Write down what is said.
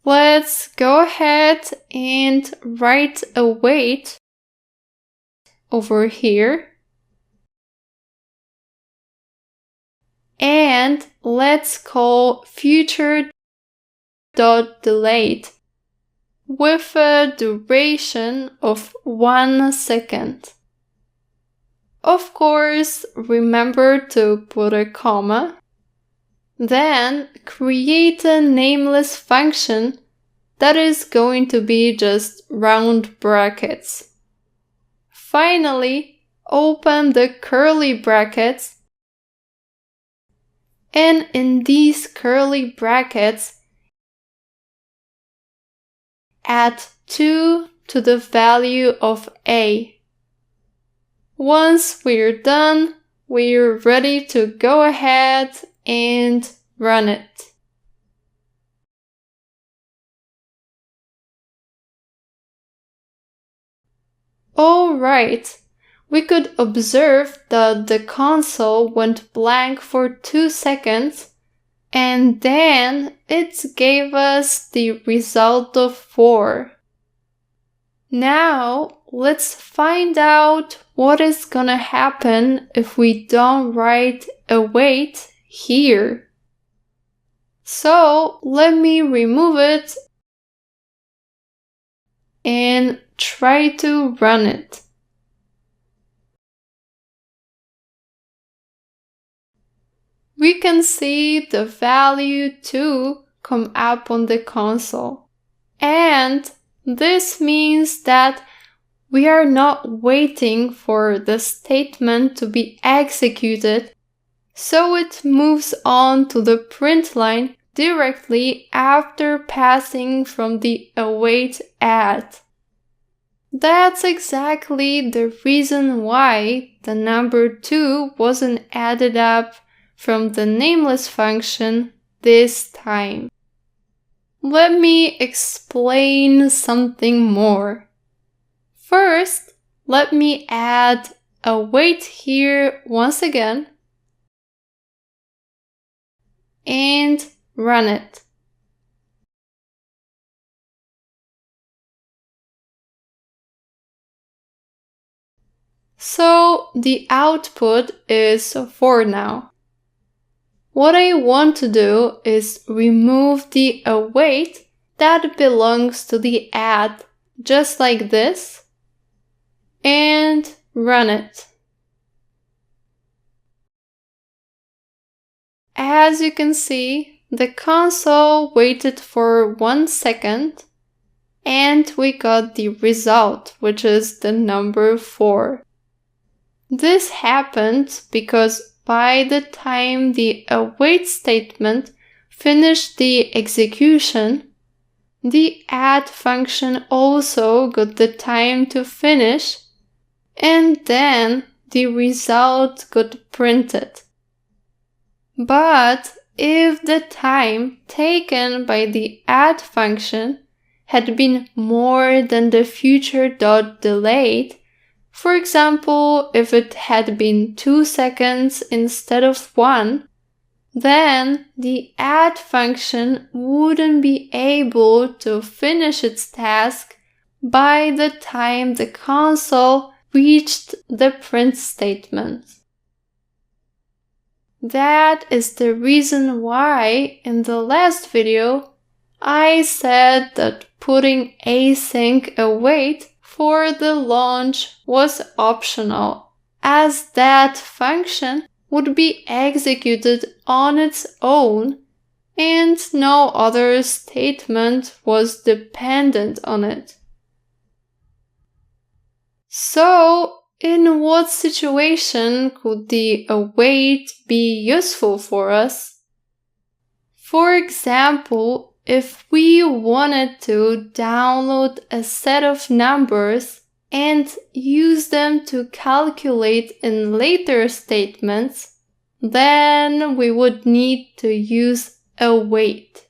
let's go ahead and write await over here. And let's call future.delayed with a duration of 1 second. Of course, remember to put a comma. Then create a nameless function that is going to be just round brackets. Finally, open the curly brackets, and in these curly brackets, add 2 to the value of a. Once we're done, we're ready to go ahead and run it. Alright, we could observe that the console went blank for 2 seconds and then it gave us the result of 4. Now, let's find out what is gonna happen if we don't write await here. So, let me remove it and try to run it. We can see the value 2 come up on the console. And this means that we are not waiting for the statement to be executed, so it moves on to the print line directly after passing from the await add. That's exactly the reason why the number 2 wasn't added up from the nameless function this time. Let me explain something more. First, let me add await here once again and run it. So the output is 4 now. What I want to do is remove the await that belongs to the add, just like this, and run it. As you can see, the console waited for 1 second, and we got the result, which is the number 4. This happened because by the time the await statement finished the execution, the add function also got the time to finish, and then the result got printed. But if the time taken by the add function had been more than the future.delayed, for example, if it had been 2 seconds instead of 1, then the add function wouldn't be able to finish its task by the time the console reached the print statement. That is the reason why in the last video I said that putting async await for the launch was optional, as that function would be executed on its own and no other statement was dependent on it. So, in what situation could the await be useful for us? For example, if we wanted to download a set of numbers and use them to calculate in later statements, then we would need to use await.